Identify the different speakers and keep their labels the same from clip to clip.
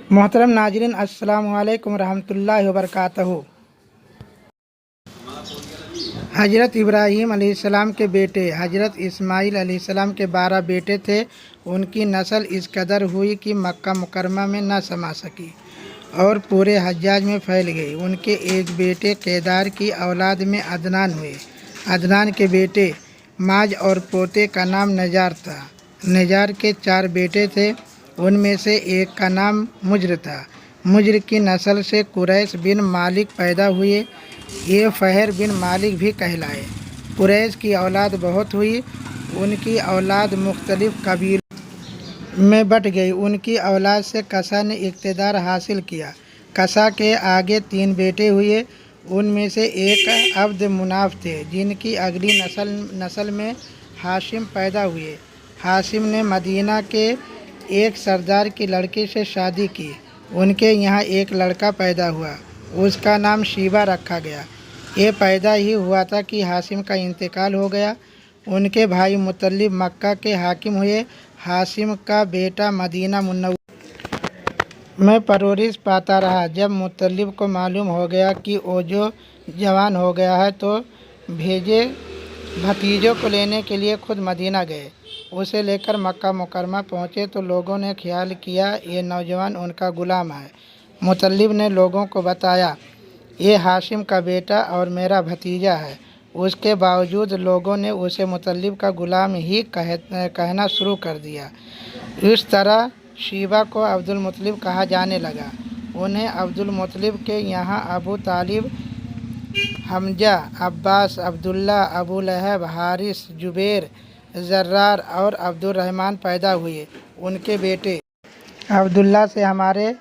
Speaker 1: मोहतरम नाजरीन, अस्सलाम वालेकुम रहमतुल्लाहि व बरकातहू। हज़रत इब्राहीम अलैहिस्सलाम के बेटे हज़रत इस्माईल अलैहिस्सलाम के 12 बेटे थे। उनकी नस्ल इस कदर हुई कि मक्का मुकरमा में न समा सकी और पूरे हज्जाज में फैल गई। उनके एक बेटे केदार की औलाद में अदनान हुए। अदनान के बेटे माज और पोते का नाम नजार था। नजार के 4 बेटे थे, उनमें से एक का नाम मुज्र था। मुज्र की नस्ल से कुरैश बिन मालिक पैदा हुए। ये फ़हर बिन मालिक भी कहलाए। कुरैश की औलाद बहुत हुई। उनकी औलाद मुख्तलिफ कबीलों में बट गई। उनकी औलाद से कसा ने इक़्तिदार हासिल किया। कसा के आगे 3 बेटे हुए। उनमें से एक अब्द मुनाफ थे, जिनकी अगली नस्ल में हाशिम पैदा हुए। हाशिम ने मदीना के एक सरदार की लड़की से शादी की। उनके यहाँ एक लड़का पैदा हुआ, उसका नाम शीबा रखा गया। ये पैदा ही हुआ था कि हाशिम का इंतकाल हो गया। उनके भाई मुतल्लिब मक्का के हाकिम हुए। हाशिम का बेटा मदीना मुनव्वरा में परवरिश पाता रहा। जब मुतल्लिब को मालूम हो गया कि वो जो जवान हो गया है, तो भेजे भतीजों को लेने के लिए खुद मदीना गए। उसे लेकर मक्का मुकरमा पहुँचे तो लोगों ने ख्याल किया ये नौजवान उनका ग़ुलाम है। मुतल्लिब ने लोगों को बताया ये हाशिम का बेटा और मेरा भतीजा है। उसके बावजूद लोगों ने उसे मुतल्लिब का ग़ुलाम ही कहना शुरू कर दिया। इस तरह शीबा को अब्दुल मुत्तलिब कहा जाने लगा। उन्हें अब्दुल मुत्तलिब के यहाँ अबू तालिब, हमजा, अब्बास, अब्दुल्ला, अबू लहब, हारिस, जुबैर, ज़र्रार और अब्दुर्रहमान पैदा हुए। उनके बेटे अब्दुल्ला से हमारे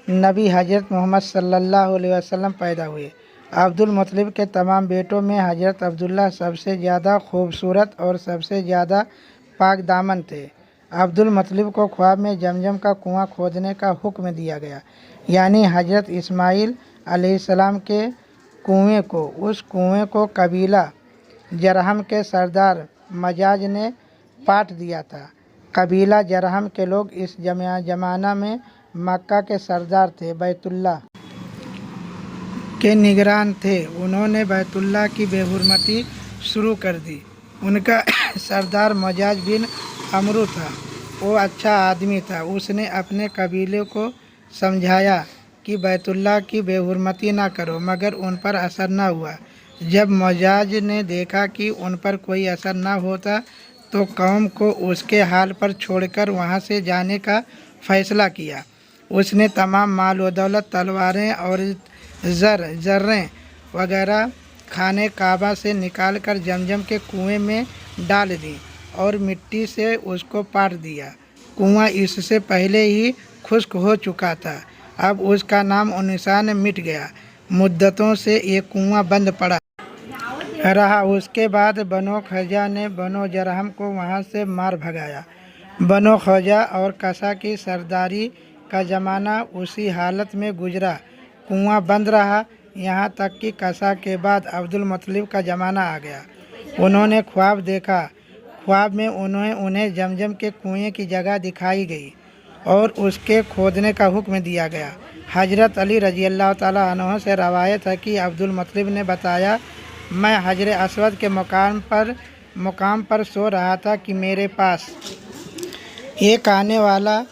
Speaker 1: नबी हज़रत मोहम्मद सल्लल्लाहु अलैहि वसल्लम पैदा हुए। अब्दुल मुत्तलिब के तमाम बेटों में हज़रत अब्दुल्ला सबसे ज़्यादा खूबसूरत और सबसे ज़्यादा पाक दामन थे। अब्दुल मुत्तलिब को ख्वाब में जमजम का कुआं खोदने का हुक्म दिया गया, यानी हज़रत इस्माईल अलैहिस्सलाम के कुएं को। उस कुएं को कबीला जरहम के सरदार मजाज ने पाट दिया था। कबीला जरहम के लोग इस ज़माना में मक्का के सरदार थे, बैतुल्ला के निगरान थे। उन्होंने बैतुल्ला की बेहुरमती शुरू कर दी। उनका सरदार मजाज बिन अमरू था। वो अच्छा आदमी था। उसने अपने कबीले को समझाया कि बैतुल्ला की बेहुरमती ना करो, मगर उन पर असर न हुआ। जब मजाज ने देखा कि उन पर कोई असर न होता, तो कौम को उसके हाल पर छोड़कर वहाँ से जाने का फ़ैसला किया। उसने तमाम माल व दौलत, तलवारें और ज़र्रें वगैरह खाने काबा से निकाल कर जमजम के कुएं में डाल दी और मिट्टी से उसको पाट दिया। कुआं इससे पहले ही खुश्क हो चुका था। अब उसका नाम और निशान मिट गया। मुद्दतों से ये कुआं बंद पड़ा रहा। उसके बाद बनो खजा ने बनो जरहम को वहाँ से मार भगाया। बनो खजा और कसा की सरदारी का ज़माना उसी हालत में गुजरा। कुआं बंद रहा, यहाँ तक कि कसा के बाद अब्दुल मुत्तलिब का ज़माना आ गया। उन्होंने ख्वाब देखा। ख्वाब में उन्हें जमजम के कुएं की जगह दिखाई गई और उसके खोदने का हुक्म दिया गया। हज़रत अली रज़ी अल्लाह ताला अन्हु से रवायत है कि अब्दुल मुत्तलिब ने बताया, मैं हजर अस्वद के मुकाम पर सो रहा था कि मेरे पास एक आने वाला।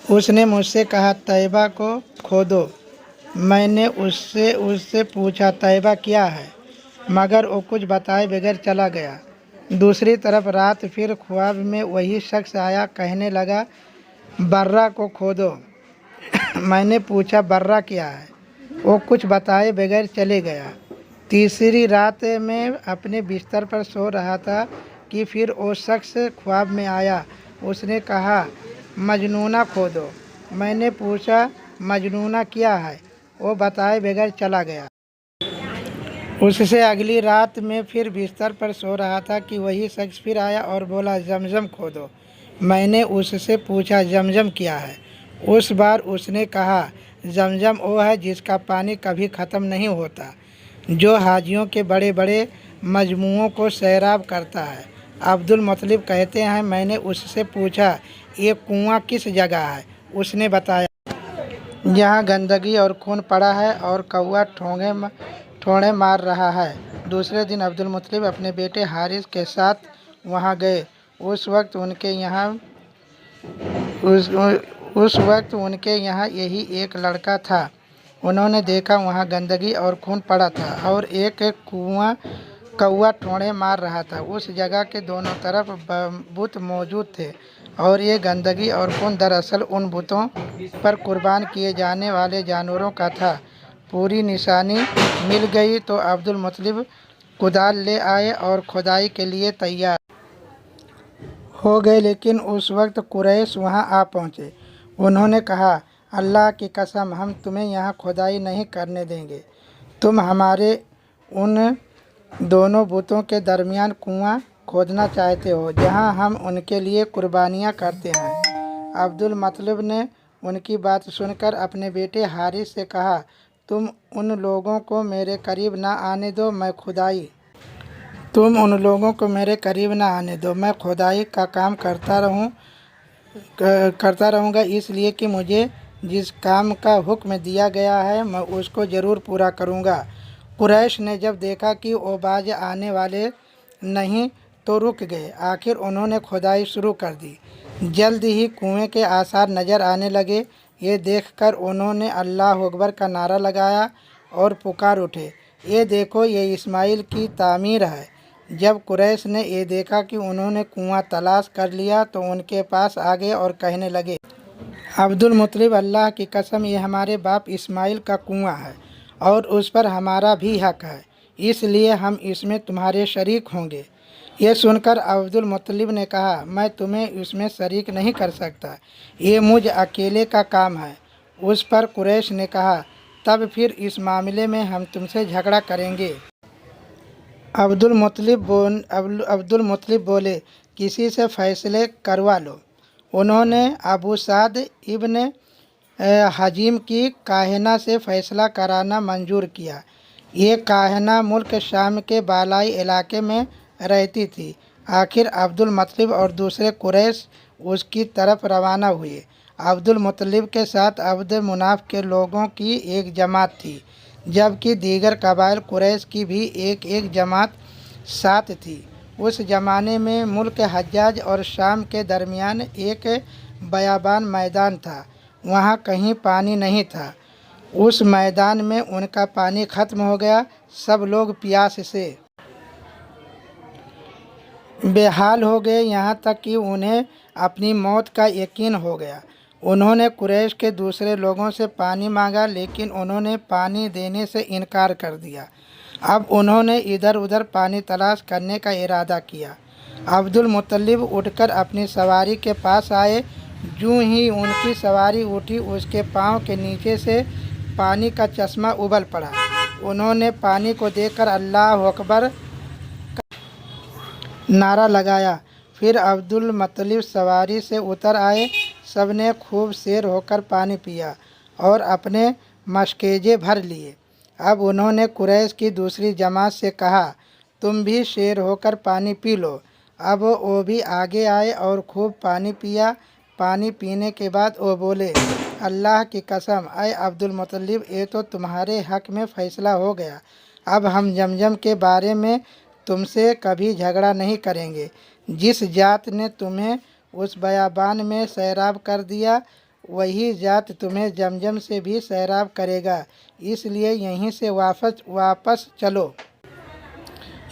Speaker 1: उसने मुझसे कहा, तैयबा को खोदो। मैंने उससे पूछा, तैयबा क्या है, मगर वो कुछ बताए बगैर चला गया। दूसरी तरफ रात फिर ख्वाब में वही शख्स आया, कहने लगा, बर्रा को खोदो। मैंने पूछा, बर्रा क्या है, वो कुछ बताए बगैर चले गया। तीसरी रात में अपने बिस्तर पर सो रहा था कि फिर वो शख्स ख्वाब में आया। उसने कहा, मजनूना खोदो। मैंने पूछा, मजनूना क्या है, वो बताए बगैर चला गया। उससे अगली रात में फिर बिस्तर पर सो रहा था कि वही शख्स फिर आया और बोला, जमजम खोदो। मैंने उससे पूछा, जमजम क्या है। उस बार उसने कहा, जमजम वो है जिसका पानी कभी ख़त्म नहीं होता, जो हाजियों के बड़े बड़े मजमुओं को सैराब करता है। अब्दुल मुत्तलिब कहते हैं, मैंने उससे पूछा, ये कुआं किस जगह है। उसने बताया, यहाँ गंदगी और खून पड़ा है और कौवा ठोड़े मार रहा है। दूसरे दिन अब्दुल मुत्तलिब अपने बेटे हारिस के साथ वहाँ गए। उस वक्त उनके यहाँ यही एक लड़का था। उन्होंने देखा वहाँ गंदगी और खून पड़ा था और एक कौवा ठोड़े मार रहा था। उस जगह के दोनों तरफ बुत मौजूद थे और ये गंदगी और खून दरअसल उन बुतों पर कुर्बान किए जाने वाले जानवरों का था। पूरी निशानी मिल गई तो अब्दुल मुत्तलिब कुदाल ले आए और खुदाई के लिए तैयार हो गए, लेकिन उस वक्त कुरैश वहां आ पहुंचे। उन्होंने कहा, अल्लाह की कसम, हम तुम्हें यहाँ खुदाई नहीं करने देंगे। तुम हमारे उन दोनों बुतों के दरमियान कुआं खोदना चाहते हो जहाँ हम उनके लिए कुर्बानियाँ करते हैं। अब्दुल मुत्तलिब ने उनकी बात सुनकर अपने बेटे हारिस से कहा, तुम उन लोगों को मेरे करीब ना आने दो, मैं खुदाई का काम करता रहूँगा, इसलिए कि मुझे जिस काम का हुक्म दिया गया है मैं उसको ज़रूर पूरा करूँगा। कुरैश ने जब देखा कि वो बाज आने वाले नहीं तो रुक गए। आखिर उन्होंने खुदाई शुरू कर दी। जल्द ही कुएं के आसार नज़र आने लगे। ये देखकर उन्होंने अल्लाह अकबर का नारा लगाया और पुकार उठे, ये देखो, ये इस्माइल की तामीर है। जब कुरैश ने ये देखा कि उन्होंने कुआं तलाश कर लिया तो उनके पास आ गए और कहने लगे, अब्दुल मुत्तलिब, अल्लाह की कसम, ये हमारे बाप इस्माइल का कुआं है और उस पर हमारा भी हक है, इसलिए हम इसमें तुम्हारे शरीक होंगे। ये सुनकर अब्दुल मुत्तलिब ने कहा, मैं तुम्हें इसमें शरीक नहीं कर सकता, ये मुझ अकेले का काम है। उस पर कुरैश ने कहा, तब फिर इस मामले में हम तुमसे झगड़ा करेंगे। अब्दुल मुत्तलिब बोले, किसी से फैसले करवा लो। उन्होंने अबू साद इब्न हजीम की काहिना से फैसला कराना मंजूर किया। ये काहिना मुल्क शाम के बालाई इलाके में रहती थी। आखिर अब्दुल मुत्तलिब और दूसरे कुरैश उसकी तरफ रवाना हुए। अब्दुल मुत्तलिब के साथ अब्द मुनाफ के लोगों की एक जमात थी, जबकि दीगर कबाइल कुरैश की भी एक जमात साथ थी। उस ज़माने में मुल्क हज्जाज और शाम के दरमियान एक बयाबान मैदान था। वहाँ कहीं पानी नहीं था। उस मैदान में उनका पानी ख़त्म हो गया। सब लोग प्यास से बेहाल हो गए, यहाँ तक कि उन्हें अपनी मौत का यकीन हो गया। उन्होंने कुरैश के दूसरे लोगों से पानी मांगा, लेकिन उन्होंने पानी देने से इनकार कर दिया। अब उन्होंने इधर उधर पानी तलाश करने का इरादा किया। अब्दुल मुत्तलिब उठकर अपनी सवारी के पास आए। यूं ही उनकी सवारी उठी, उसके पाँव के नीचे से पानी का चश्मा उबल पड़ा। उन्होंने पानी को देखकर अल्लाह अकबर नारा लगाया। फिर अब्दुल मुत्तलिब सवारी से उतर आए। सबने खूब शेर होकर पानी पिया और अपने मशकेजे भर लिए। अब उन्होंने कुरैश की दूसरी जमात से कहा, तुम भी शेर होकर पानी पी लो। अब वो भी आगे आए और खूब पानी पिया। पानी पीने के बाद वो बोले, अल्लाह की कसम, ऐ अब्दुल मुत्तलिब, ये तो तुम्हारे हक में फ़ैसला हो गया। अब हम जमजम के बारे में तुमसे कभी झगड़ा नहीं करेंगे। जिस जात ने तुम्हें उस बयाबान में सैराब कर दिया, वही जात तुम्हें जमजम से भी सैराब करेगा, इसलिए यहीं से वापस चलो।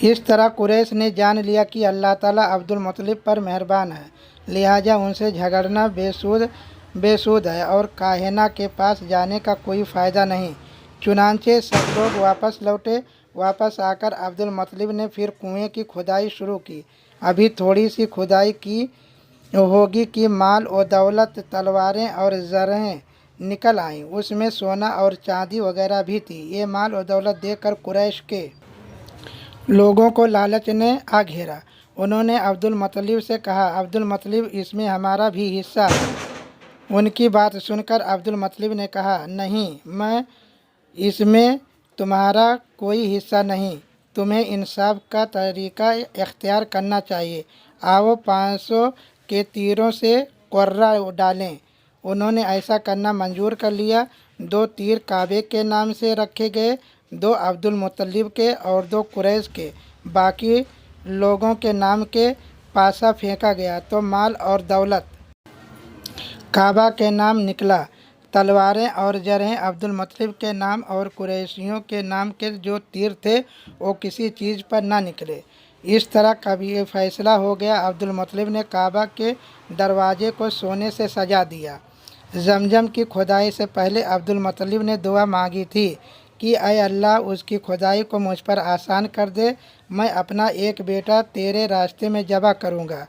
Speaker 1: इस तरह कुरैश ने जान लिया कि अल्लाह ताला अब्दुल मुत्तलिब पर मेहरबान है, लिहाजा उनसे झगड़ना बेसूद है और काहिना के पास जाने का कोई फ़ायदा नहीं। चुनांचे सब लोग वापस लौटे। वापस आकर अब्दुल मुत्तलिब ने फिर कुएं की खुदाई शुरू की। अभी थोड़ी सी खुदाई की होगी कि माल और दौलत, तलवारें और ज़रें निकल आईं। उसमें सोना और चांदी वगैरह भी थी। ये माल और दौलत देखकर कुरैश के लोगों को लालच ने आ घेरा। उन्होंने अब्दुल मुत्तलिब से कहा, अब्दुल मुत्तलिब, इसमें हमारा भी हिस्सा है। उनकी बात सुनकर अब्दुल मुत्तलिब ने कहा, नहीं, मैं इसमें तुम्हारा कोई हिस्सा नहीं। तुम्हें इंसाफ का तरीका इख्तियार करना चाहिए। आओ 500 के तीरों से कर्रा डालें। انہوں نے ایسا کرنا منظور کر لیا۔ 2 تیر کعبے کے نام سے رکھے گئے، 2 عبد المطلب کے اور 2 قریش کے، باقی لوگوں کے نام کے پاسا پھینکا گیا تو مال اور دولت کعبہ کے نام نکلا۔ تلواریں اور زرہیں عبد المطلب کے نام اور قریشیوں کے نام کے جو تیر تھے وہ کسی چیز پر نہ نکلے۔ اس طرح کبھی یہ فیصلہ ہو گیا۔ عبد المطلب نے کعبہ کے دروازے کو سونے سے سجا دیا۔ زمزم کی کھدائی سے پہلے عبد المطلب نے دعا مانگی تھی کہ اے اللہ اس کی کھدائی کو مجھ پر آسان کر دے، میں اپنا ایک بیٹا تیرے راستے میں ذبح کروں گا۔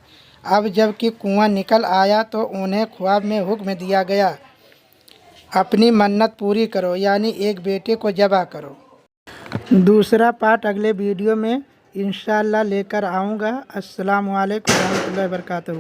Speaker 1: اب جب کہ کنواں نکل آیا تو انہیں خواب میں حکم دیا گیا اپنی منت پوری کرو، یعنی ایک بیٹے کو ذبح کرو۔ دوسرا پارٹ اگلے ویڈیو میں انشاءاللہ لے کر آؤں گا۔ السلام علیکم ورحمۃ اللہ وبرکاتہ۔